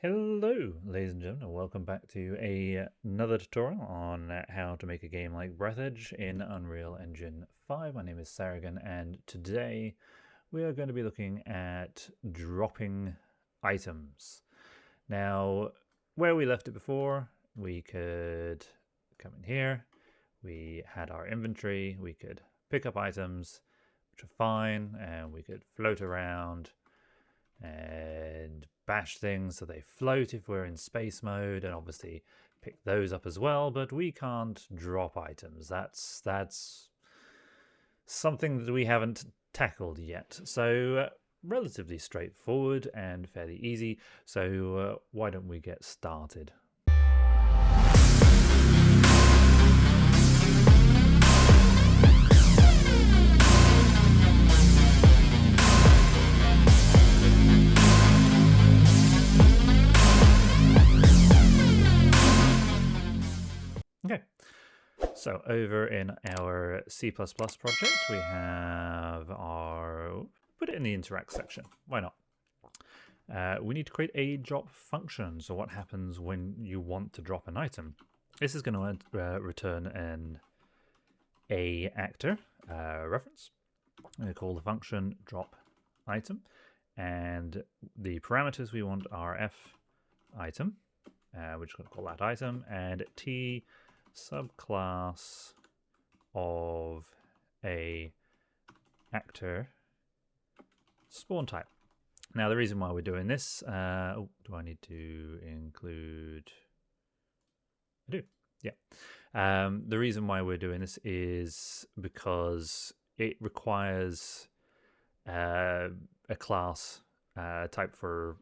Hello, ladies and gentlemen, and welcome back to another tutorial on how to make a game like Breathedge in Unreal Engine 5. My name is Saragan, and today we are going to be looking at dropping items. Now, where we left it before, we could come in here, we had our inventory, we could pick up items, which are fine, and we could float around and bash things so they float if we're in space mode, and obviously pick those up as well, but we can't drop items. That's something that we haven't tackled yet. So relatively straightforward and fairly easy. So why don't we get started? Okay, so over in our C++ project, we have our, put it in the interact section, why not? We need to create a drop function. So what happens when you want to drop an item? This is going to return an A actor reference. I'm going to call the function drop item, and the parameters we want are f item, we're just going to call that item, and t subclass of a actor spawn type. Now the reason why we're doing this, do I need to include? I do, yeah. The reason why we're doing this is because it requires a class type for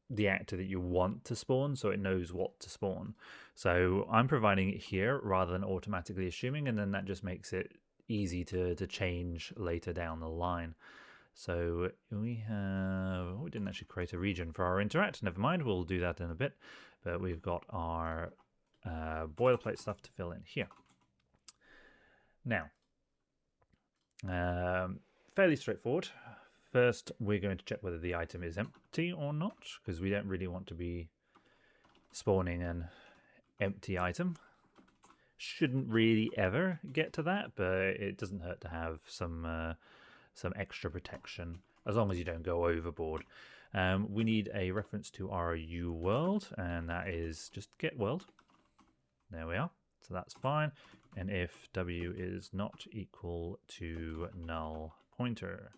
the actor that you want to spawn, so it knows what to spawn. So I'm providing it here rather than automatically assuming, and then that just makes it easy to change later down the line. So we didn't actually create a region for our interact. Never mind, we'll do that in a bit. But we've got our boilerplate stuff to fill in here. Now, fairly straightforward. First, we're going to check whether the item is empty or not, because we don't really want to be spawning an empty item. Shouldn't really ever get to that, but it doesn't hurt to have some extra protection, as long as you don't go overboard. We need a reference to our uworld, and that is just get world. There we are. So that's fine. And if w is not equal to null pointer.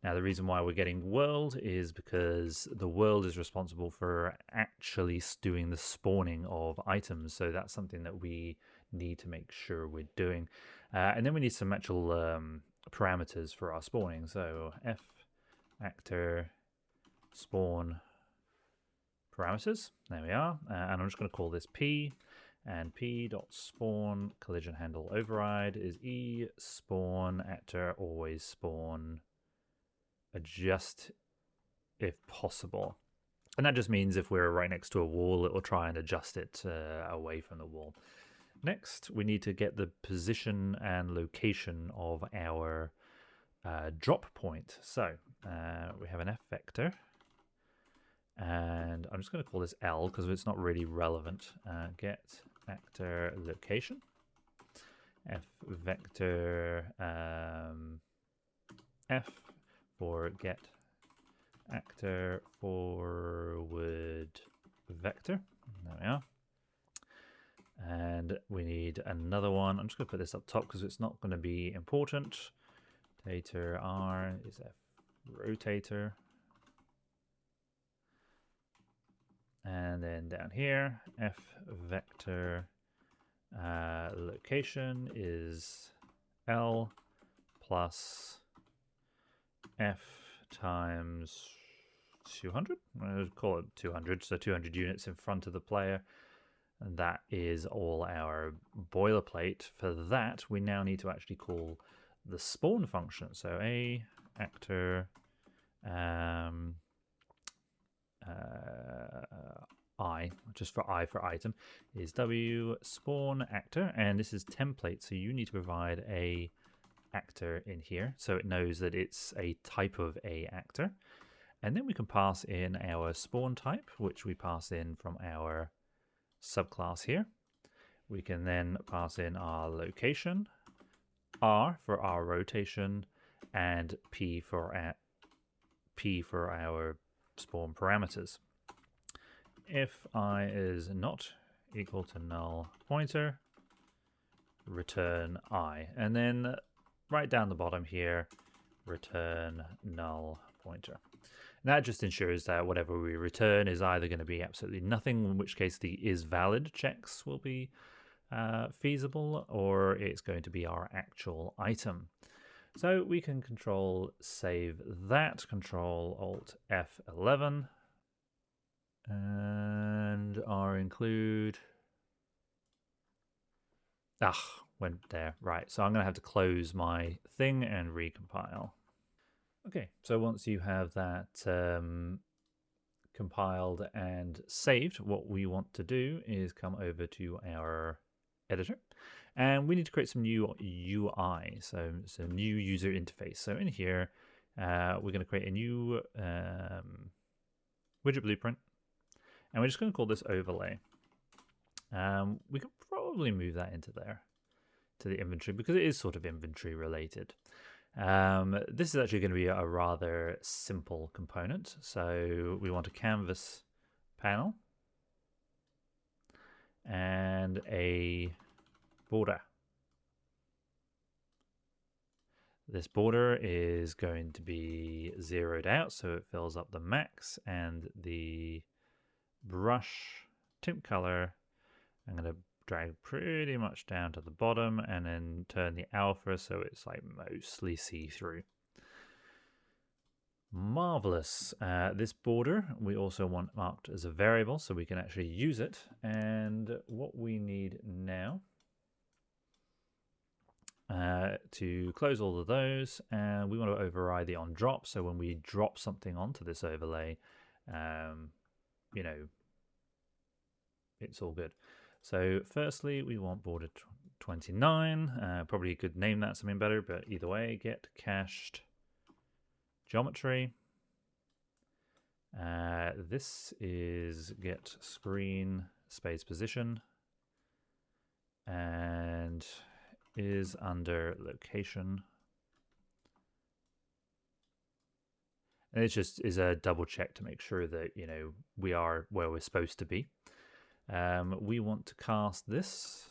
Now the reason why we're getting world is because the world is responsible for actually doing the spawning of items. So that's something that we need to make sure we're doing. And then we need some actual parameters for our spawning. So f actor spawn parameters. There we are. And I'm just going to call this p. And p.spawn collision handle override is e spawn actor always spawn adjust if possible. And that just means if we're right next to a wall, it will try and adjust it away from the wall. Next, we need to get the position and location of our drop point. So we have an f vector, and I'm just going to call this L because it's not really relevant. Get actor location, f vector f for get actor forward vector. There we are. And we need another one. I'm just going to put this up top because it's not going to be important. Rotator R is F rotator. And then down here, F vector location is L plus F times 200. I'll call it 200. So 200 units in front of the player. And that is all our boilerplate. For that, we now need to actually call the spawn function. So a actor I, just for I for item, is w spawn actor, and this is template. So you need to provide a actor in here, so it knows that it's a type of a actor. And then we can pass in our spawn type, which we pass in from our subclass here. We can then pass in our location, R for our rotation, and P for our spawn parameters. If I is not equal to null pointer, return I. And then right down the bottom here, return null pointer. And that just ensures that whatever we return is either going to be absolutely nothing, in which case the is valid checks will be feasible, or it's going to be our actual item. So we can control save that, control alt F11, and our include. Went there. Right, so I'm going to have to close my thing and recompile. Okay, so once you have that compiled and saved, what we want to do is come over to our editor, and we need to create some new UI, so new user interface. So in here, we're going to create a new widget blueprint, and we're just going to call this overlay. We could probably move that into there to the inventory because it is sort of inventory related. This is actually going to be a rather simple component. So we want a canvas panel and a border. This border is going to be zeroed out so it fills up the max, and the brush tint color I'm going to drag pretty much down to the bottom and then turn the alpha so it's like mostly see-through. Marvelous. This border we also want marked as a variable so we can actually use it. And what we need now to close all of those, and we want to override the on drop, so when we drop something onto this overlay, you know, it's all good. So firstly, we want border 29. Probably could name that something better, but either way, get cached geometry. This is get screen space position and is under location. And it just is a double check to make sure that, you know, we are where we're supposed to be. We want to cast this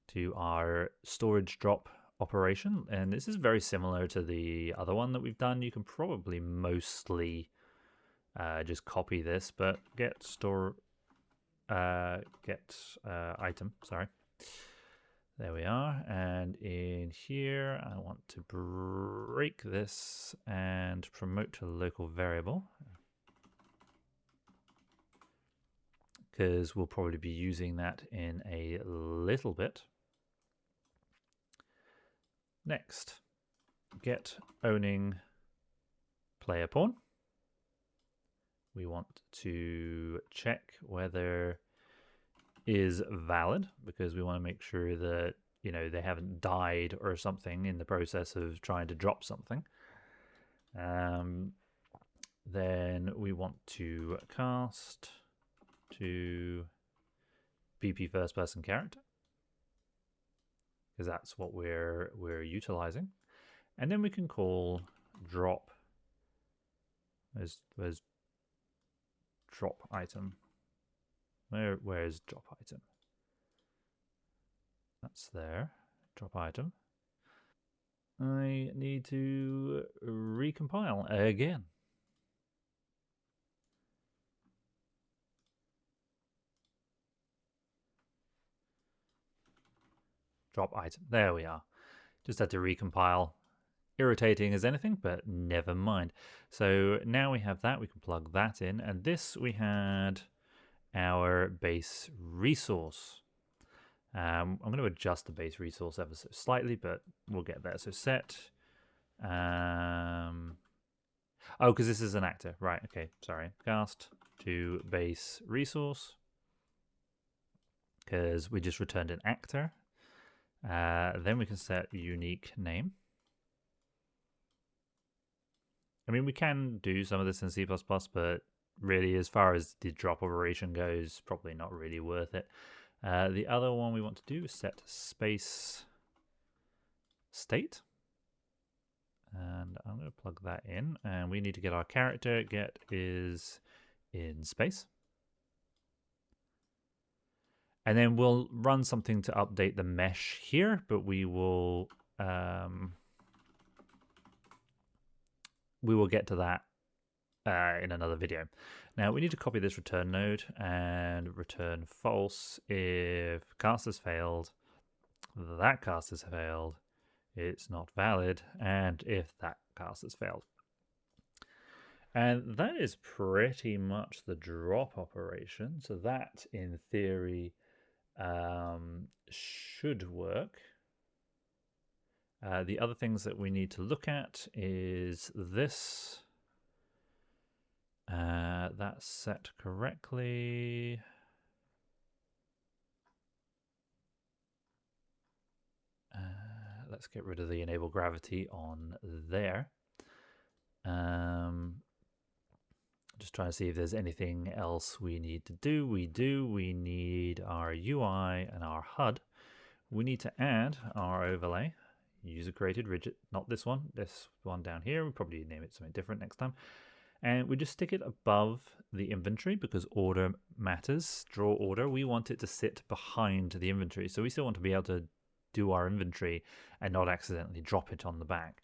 to our storage drop operation, and this is very similar to the other one that we've done. You can probably mostly just copy this, but get item, sorry. There we are, and in here I want to break this and promote to local variable, because we'll probably be using that in a little bit. Next, get owning player pawn. We want to check whether is valid, because we want to make sure that, you know, they haven't died or something in the process of trying to drop something. Then we want to cast to BP first person character, because that's what we're utilizing. And then we can call drop. Where's drop item? Where's drop item? That's there. Drop item. I need to recompile again. Drop item. There we are. Just had to recompile. Irritating as anything, but never mind. So now we have that. We can plug that in. And this we had our base resource. I'm going to adjust the base resource ever so slightly, but we'll get there. So set. Oh, because this is an actor. Right, okay, sorry. Cast to base resource, because we just returned an actor. Then we can set unique name. I mean, we can do some of this in C++, but really, as far as the drop operation goes, probably not really worth it. The other one we want to do is set space state. And I'm going to plug that in. And we need to get our character. Get is in space. And then we'll run something to update the mesh here, but we will get to that in another video. Now we need to copy this return node and return false if cast has failed, that cast has failed, it's not valid, and if that cast has failed. And that is pretty much the drop operation. So that, in theory, should work. The other things that we need to look at is this. That's set correctly. Let's get rid of the enable gravity on there. Just trying to see if there's anything else we need to do. We do. We need our UI and our HUD. We need to add our overlay, user created widget, not this one down here. We'll probably name it something different next time. And we just stick it above the inventory because order matters. Draw order. We want it to sit behind the inventory. So we still want to be able to do our inventory and not accidentally drop it on the back.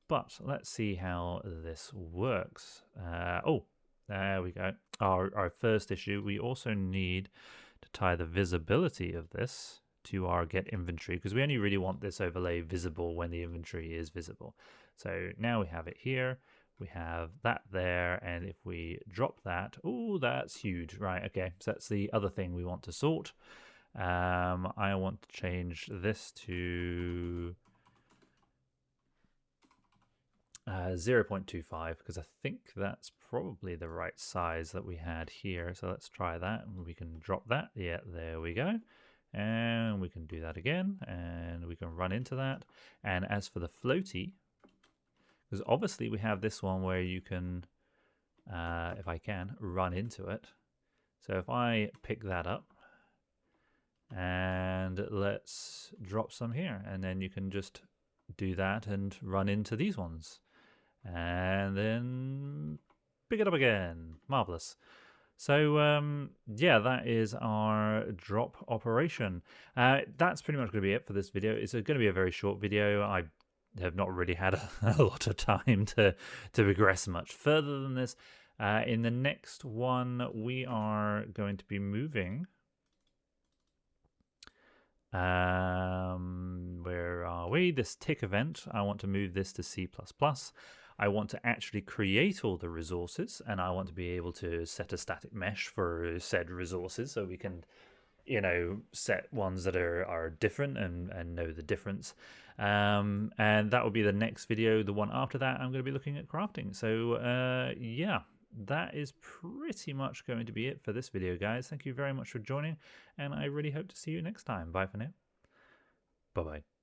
But let's see how this works. Oh, there we go. Our first issue, we also need to tie the visibility of this to our get inventory because we only really want this overlay visible when the inventory is visible. So now we have it here. We have that there, and if we drop that, oh, that's huge. Right, okay, so that's the other thing we want to sort. I want to change this to 0.25 because I think that's probably the right size that we had here. So let's try that, and we can drop that. Yeah, there we go. And we can do that again, and we can run into that. And as for the floaty, because obviously we have this one where you can, if I can, run into it. So if I pick that up, and let's drop some here, and then you can just do that and run into these ones. And then pick it up again. Marvelous. So yeah, that is our drop operation. That's pretty much going to be it for this video. It's going to be a very short video. I have not really had a lot of time to progress much further than this. In the next one, we are going to be moving. Where are we? This tick event. I want to move this to C++. I want to actually create all the resources, and I want to be able to set a static mesh for said resources so we can, you know, set ones that are different and know the difference. And that will be the next video. The one after that, I'm going to be looking at crafting. So yeah, that is pretty much going to be it for this video, guys. Thank you very much for joining, and I really hope to see you next time. Bye for now. Bye-bye.